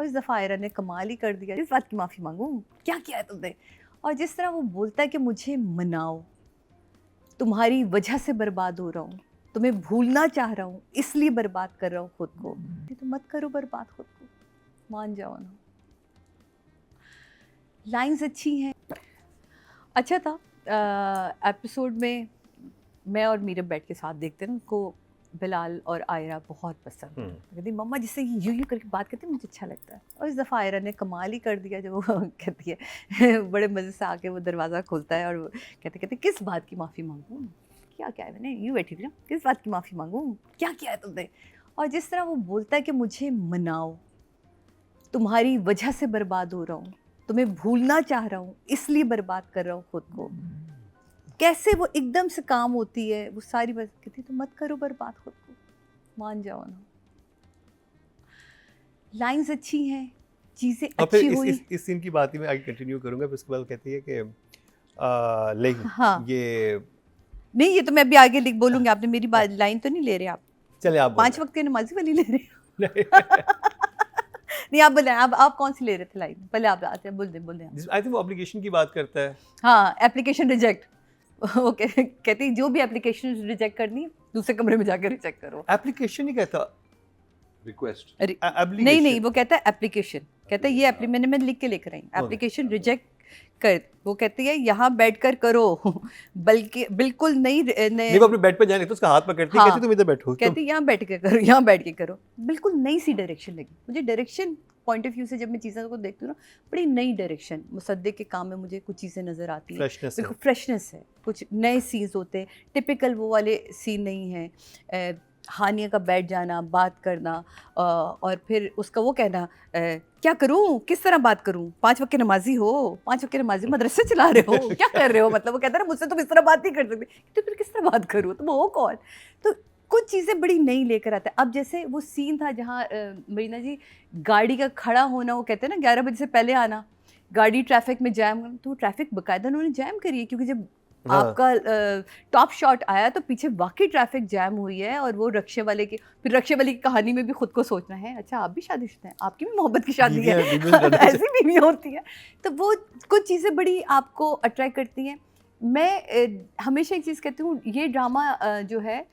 इस दफ़ा आयरा ने कमाल ही कर दिया, इस बात की माफ़ी मांगूं, क्या किया है तुमने। और जिस तरह वो बोलता है कि मुझे मनाओ, तुम्हारी वजह से बर्बाद हो रहा हूँ, तुम्हें भूलना चाह रहा हूँ, इसलिए बर्बाद कर रहा हूँ खुद को। तो मत करो बर्बाद खुद को, मान जाओ ना। लाइंस अच्छी हैं। अच्छा था एपिसोड में मैं और मीरा बैठ के साथ देखते हैं ना, उनको बिलाल और आयरा बहुत पसंद है। कहती मम्मा जिससे यूं करके बात करती है मुझे अच्छा लगता है। और इस दफ़ा आयरा ने कमाल ही कर दिया जब वो कहती है बड़े मज़े से आके वो दरवाज़ा खोलता है और वो कहते किस बात की माफ़ी मांगूँ, क्या क्या है, मैंने यूँ बैठी थी ना, किस बात की माफ़ी मांगूँ, क्या किया है तुमने। और जिस तरह वो बोलता है कि मुझे मनाओ, तुम्हारी वजह से बर्बाद हो रहा हूँ, तुम्हें भूलना चाह रहा हूँ, इसलिए बर्बाद कर रहा हूँ खुद को। कैसे वो एकदम से काम होती है वो सारी बात कहती, तो मत करो बर्बाद खुद को, मान जाओ ना। लाइंस अच्छी हैं, चीज़ें अच्छी हुई। इस सीन की बात ही मैं आगे कंटिन्यू करूंगा, फिर उसके बाद कहती है कि नहीं हाँ ये नहीं, ये तो मैं अभी आगे लिख बोलूँगी, आपने मेरी बात लाइन तो नहीं ले रहे आप। चले आप 5 वक्त की नमाजी वाली ले रहे नहीं नहीं आप बोले, आप कौन सी ले रहे थे लाइन, पहले आप आते बोल दें। आई थिंक वो एप्लीकेशन की बात करता है। हाँ, एप्लीकेशन रिजेक्ट। ओके कहती जो भी एप्लीकेशन रिजेक्ट करनी है दूसरे कमरे में जाकर रिजेक्ट करो। एप्लीकेशन ही कहता, रिक्वेस्ट नहीं वो कहता है एप्लीकेशन, कहता है ये मैं लिख के लेकर आई एप्लीकेशन रिजेक्ट कर। वो कहती है यहाँ बैठकर करो बल्कि बिल्कुल नहीं वो अपने बेड पे जाने तो उसका हाथ पकड़ती है, कहती तुम इधर बैठो, कहती यहाँ बैठ के करो, यहाँ बैठ के करो। बिल्कुल नई सी डायरेक्शन लगी मुझे, डायरेक्शन पॉइंट ऑफ व्यू से जब मैं चीज़ों को देखती हूँ ना, बड़ी नई डायरेक्शन मुसद्दिक के काम में मुझे कुछ चीज़ें नज़र आती हैं। बिल्कुल फ्रेशनेस है, कुछ नए सीन्स होते हैं, टिपिकल वो वाले सीन नहीं हैं। हानिया का बैठ जाना, बात करना और फिर उसका वो कहना क्या करूं, किस तरह बात करूं, 5 वक्त के नमाजी हो, 5 वक्त के नमाजी मदरसे चला रहे हो, क्या कर रहे हो, मतलब वो कहता है ना मुझसे तुम इस तरह बात नहीं कर सकते, तो फिर किस तरह बात करूं, तुम हो कौन। तो कुछ चीज़ें बड़ी नई लेकर आता है। अब जैसे वो सीन था जहाँ मरीना जी गाड़ी का खड़ा होना, वो कहते हैं ना 11 बजे से पहले आना, गाड़ी ट्रैफिक में जैम, तो ट्रैफिक बाकायदा उन्होंने जैम करी है, क्योंकि जब आपका टॉप शॉट आया तो पीछे वाकई ट्रैफिक जैम हुई है। और वो रक्शे वाले की, फिर रक्शे वाले की कहानी में भी खुद को सोचना है, अच्छा आप भी शादीशुदा हैं, आपकी भी मोहब्बत की शादी है ऐसी बीवी होती है। तो वो कुछ चीज़ें बड़ी आपको अट्रैक्ट करती हैं। मैं हमेशा एक चीज़ कहती हूँ, ये ड्रामा जो है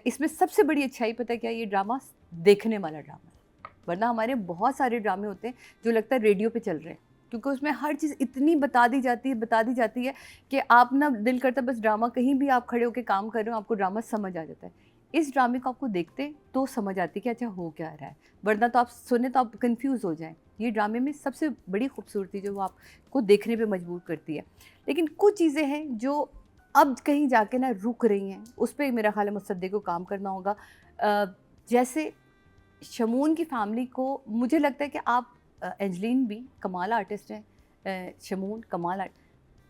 इसमें सबसे बड़ी अच्छाई पता है क्या, ये ड्रामा देखने वाला ड्रामा है। वरना हमारे बहुत सारे ड्रामे होते हैं जो लगता है रेडियो पे चल रहे हैं, क्योंकि उसमें हर चीज़ इतनी बता दी जाती है कि आप ना दिल करता बस ड्रामा, कहीं भी आप खड़े होकर काम कर रहे हो आपको ड्रामा समझ आ जाता है। इस ड्रामे को आपको देखते तो समझ आती है कि अच्छा हो क्या रहा है, वरना तो आप सुने तो आप कंफ्यूज हो जाएं। ये ड्रामे में सबसे बड़ी खूबसूरती जो वो आपको देखने पे मजबूर करती है। लेकिन कुछ चीज़ें हैं जो अब कहीं जाके ना रुक रही हैं, उस पर मेरा ख्याल है मुसद्दिक को काम करना होगा। जैसे शमून की फैमिली को, मुझे लगता है कि आप एंजलिन भी कमाल आर्टिस्ट हैं, शमून कमाल आर्ट,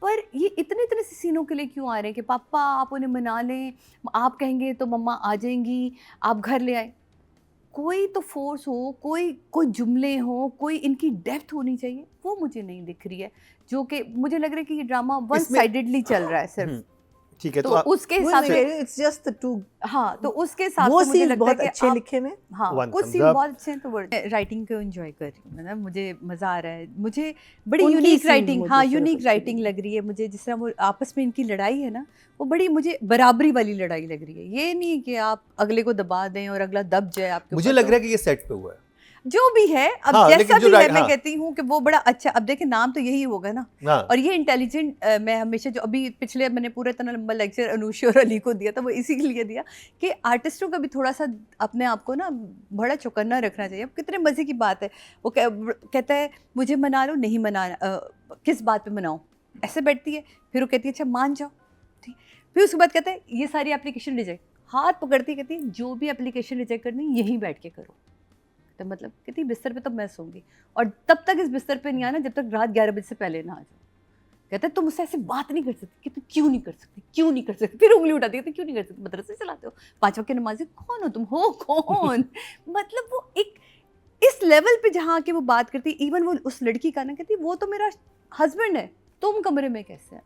पर ये इतने से सीनों के लिए क्यों आ रहे हैं कि पापा आप उन्हें मना लें, आप कहेंगे तो मम्मा आ जाएंगी, आप घर ले आए। कोई तो फोर्स हो, कोई जुमले हो, कोई इनकी डेप्थ होनी चाहिए, वो मुझे नहीं दिख रही है। जो कि मुझे लग रहा है कि ये ड्रामा वन साइडेडली चल रहा है सिर्फ। ठीक है, तो उसके हिसाब से इट्स जस्ट द टू। हाँ, तो उसके हिसाब से मुझे लगता है कि अच्छे लिखे में, हाँ कुछ सीन बहुत अच्छे हैं। तो राइटिंग को एंजॉय कर रही हूँ, मतलब मुझे मज़ा आ रहा है, मुझे बड़ी यूनिक राइटिंग, हाँ यूनिक राइटिंग लग रही है मुझे। जिस तरह वो आपस में इनकी लड़ाई है ना, वो बड़ी मुझे बराबरी वाली लड़ाई लग रही है। ये नहीं कि आप अगले को दबा दें और अगला दब जाए आपके। मुझे लग रहा है कि ये सेट पे हुआ है जो भी है, अब जैसा भी है, मैं कहती हूँ कि वो बड़ा अच्छा। अब देखिए नाम तो यही होगा ना, और ये इंटेलिजेंट, मैं हमेशा जो अभी पिछले मैंने पूरा इतना लंबा लेक्चर अनुषा और अली को दिया था, वो इसीलिए दिया कि आर्टिस्टों का भी थोड़ा सा अपने आप को ना बड़ा चौकन्ना रखना चाहिए। अब कितने मज़े की बात है, वो कहता है मुझे मना लो, नहीं मना, किस बात पर मनाऊँ, ऐसे बैठती है, फिर वो कहती है अच्छा मान जाओ, ठीक। फिर उसके बाद कहता है ये सारी एप्लीकेशन रिजेक्ट, हाथ पकड़ती कहती है जो भी एप्लीकेशन रिजेक्ट करनी यहीं बैठ के करो। तो मतलब कहती बिस्तर पे तो मैं सोऊंगी, और तब तक इस बिस्तर पे नहीं आना जब तक रात 11 बजे से पहले ना आ जाओ। कहते तुम मुझसे ऐसे बात नहीं कर सकती, कि तुम क्यों नहीं कर सकती, फिर उंगली उठाती है, क्यों नहीं कर सकती, मदरसे चलाते हो, 5 वक्त की नमाज़ी, कौन हो तुम, हो कौन मतलब वो एक इस लेवल पे जहाँ के वो बात करती, इवन वो उस लड़की का ना कहती वो तो मेरा हस्बैंड है, तुम कमरे में कैसे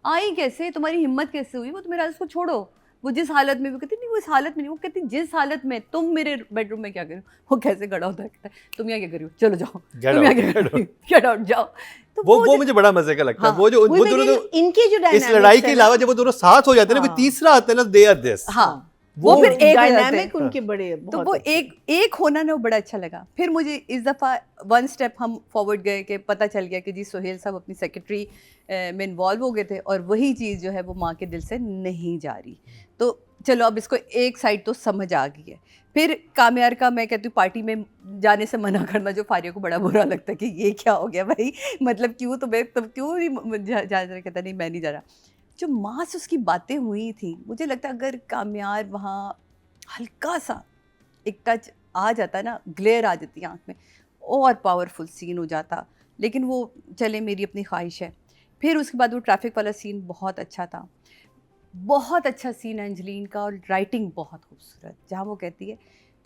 आई, कैसे तुम्हारी हिम्मत कैसे हुई, वो तो मेरा, उसको छोड़ो, वो जिस हालत में, वो कहती नहीं वो इस हालत में नहीं, वो कहती जिस हालत में तुम मेरे बेडरूम में क्या करो, वो कैसे खड़ा होता है, कहता है तुम यहाँ क्या करो, चलो जाओ, तुम यहाँ क्या करो, गेट आउट जाओ। तो वो मुझे बड़ा मजे का लगता है। हाँ, वो जो वो दोनों इनके जो इस लड़ाई के अलावा जब वो दोनों साथ हो जाते हैं ना, कोई तीसरा आता है ना, दे आर दिस। हाँ, वो फिर एक डायनामिक उनके बड़े, तो वो एक होना ना वो बड़ा अच्छा लगा। फिर मुझे इस दफ़ा वन स्टेप हम फॉरवर्ड गए कि पता चल गया कि जी सोहेल साहब अपनी सेक्रेटरी में इन्वॉल्व हो गए थे और वही चीज़ जो है वो माँ के दिल से नहीं जा रही। तो चलो अब इसको एक साइड तो समझ आ गई है। फिर कामयार का मैं कहती हूँ पार्टी में जाने से मना करना, जो फारिया को बड़ा बुरा लगता है कि ये क्या हो गया भाई, मतलब क्यों तुम्हें, तब क्यों नहीं जा रहा, कहता नहीं मैं नहीं जा रहा। जो माँ से उसकी बातें हुई थी, मुझे लगता है अगर कामयार वहाँ हल्का सा एक टच आ जाता ना, ग्लेयर आ जाती आँख में, और पावरफुल सीन हो जाता। लेकिन वो चले मेरी अपनी ख्वाहिश है। फिर उसके बाद वो ट्रैफिक वाला सीन बहुत अच्छा था, बहुत अच्छा सीन है अंजलीन का, और राइटिंग बहुत खूबसूरत, जहाँ वो कहती है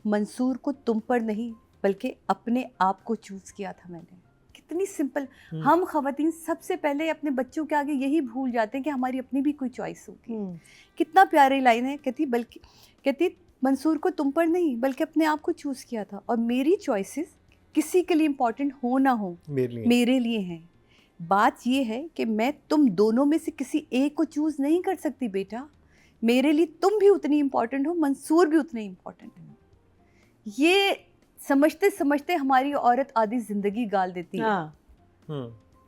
मंसूर को तुम पर नहीं बल्कि अपने आप को चूज़ किया था मैंने। कितनी सिंपल। हम ख़वातीन सबसे पहले अपने बच्चों के आगे यही भूल जाते हैं कि हमारी अपनी भी कोई चॉइस होती है। कितना प्यारी लाइन है, कहती मंसूर को तुम पर नहीं बल्कि अपने आप को चूज़ किया था, और मेरी चॉइसेस किसी के लिए इम्पोर्टेंट हो ना हो मेरे लिए हैं। बात ये है कि मैं तुम दोनों में से किसी एक को चूज़ नहीं कर सकती बेटा, मेरे लिए तुम भी उतनी इम्पोर्टेंट हो, मंसूर भी उतने इम्पोर्टेंट है। ये समझते समझते हमारी औरत आधी जिंदगी गाल देती है।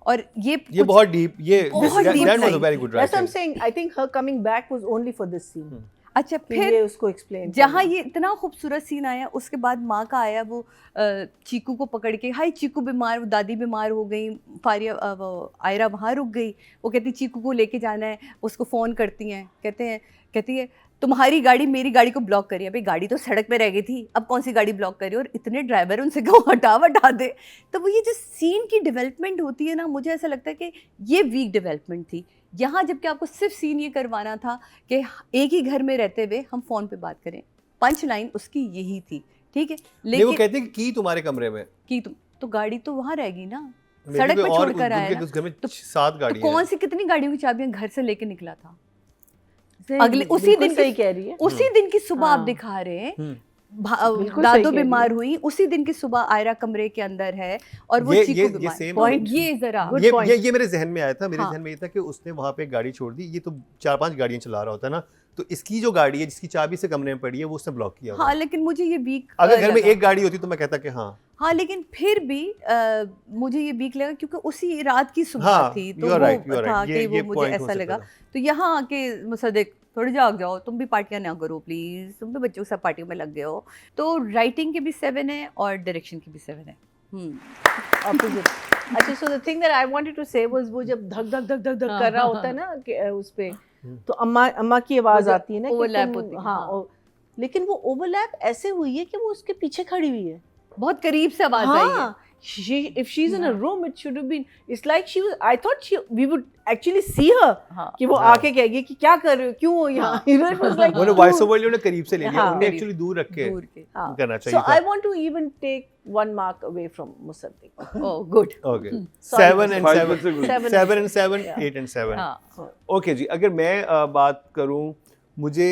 और ये बहुत deep, that was a very good That's what I'm writing. saying. I think her coming back was only for this scene. अच्छा, फिर उसको एक्सप्लेन जहाँ ये इतना खूबसूरत सीन आया, उसके बाद माँ का आया वो चीकू को पकड़ के, हाय चीकू बीमार, दादी बीमार हो गई, फारिया आयरा वहाँ रुक गई, वो कहती चीकू को लेके जाना है, उसको फ़ोन करती हैं, कहती है तुम्हारी गाड़ी मेरी गाड़ी को ब्लॉक करी है। भाई गाड़ी तो सड़क पे रह गई थी, अब कौन सी गाड़ी ब्लॉक करी, और इतने ड्राइवर उनसे कहो हटा दे। तो वो ये जो सीन की डेवलपमेंट होती है ना, मुझे ऐसा लगता है कि ये वीक डेवलपमेंट थी यहाँ, जबकि आपको सिर्फ सीन ये करवाना था कि एक ही घर में रहते हुए हम फ़ोन पे बात करें। पंच लाइन उसकी यही थी, ठीक है। लेकिन वो कहते हैं कि तुम्हारे कमरे में की तुम तो गाड़ी तो वहाँ रहेगी ना, सड़क पे छोड़कर आया ना, घर में 7 गाड़ियां, तो कौन सी कितनी गाड़ियों की चाबियां घर से लेके निकला था। अगले उसी दिन सही कह रही है, उसी दिन की सुबह आप दिखा रहे हैं, दादो बीमार हुई, उसी दिन की सुबह आयरा कमरे के अंदर है और वो चीकू बीमार। पॉइंट ये जरा ये मेरे जहन में आया था, मेरे जहन में ये था कि उसने वहाँ पे गाड़ी छोड़ दी, ये तो 4-5 गाड़ियां चला रहा होता है ना, तो इसकी जो गाड़ी है जिसकी चाबी से कमरे में पड़ी है वो उसने ब्लॉक किया। हाँ, लेकिन मुझे ये वीक, अगर घर में एक गाड़ी होती तो मैं कहता कि हाँ, लेकिन फिर भी मुझे ये वीक लगा क्योंकि उसी रात की सुबह थी, तो वो था कि वो मुझे ऐसा लगा। तो यहाँ आके मुसद्दिक थोड़ी जाग जाओ, तुम भी पार्टियां ना करो प्लीज़, तुम भी बच्चों के साथ पार्टियों में लग गए हो। तो राइटिंग के भी 7 है और डायरेक्शन की भी 7 है। ऑपोजिट। अच्छा, so the thing that I wanted to say was वो जब धक धक धक धक धक कर रहा होता है ना कि उस पे, तो अम्मा की आवाज़ आती है ना, ओवरलैप होती है। हाँ, लेकिन वो ओवरलैप ऐसे हुई है कि वो उसके पीछे खड़ी हुई है, बहुत करीब से आवाज़ आई है। If she's in a room, it should have been. It's like she was. I thought we would actually see her. कि वो आके कहेगी कि क्या कर रहे हो, क्यों हो यहाँ? You know, it was like. उन्हें वॉइस ओवर उन्हें करीब से ले लिया, उन्हें एक्चुअली दूर रख के करना चाहिए था। So I want to even take 1 mark away from Musaddiq. Oh, good. Okay. 7 and 7, 8 and 7. Okay जी, अगर मैं बात करूँ, मुझे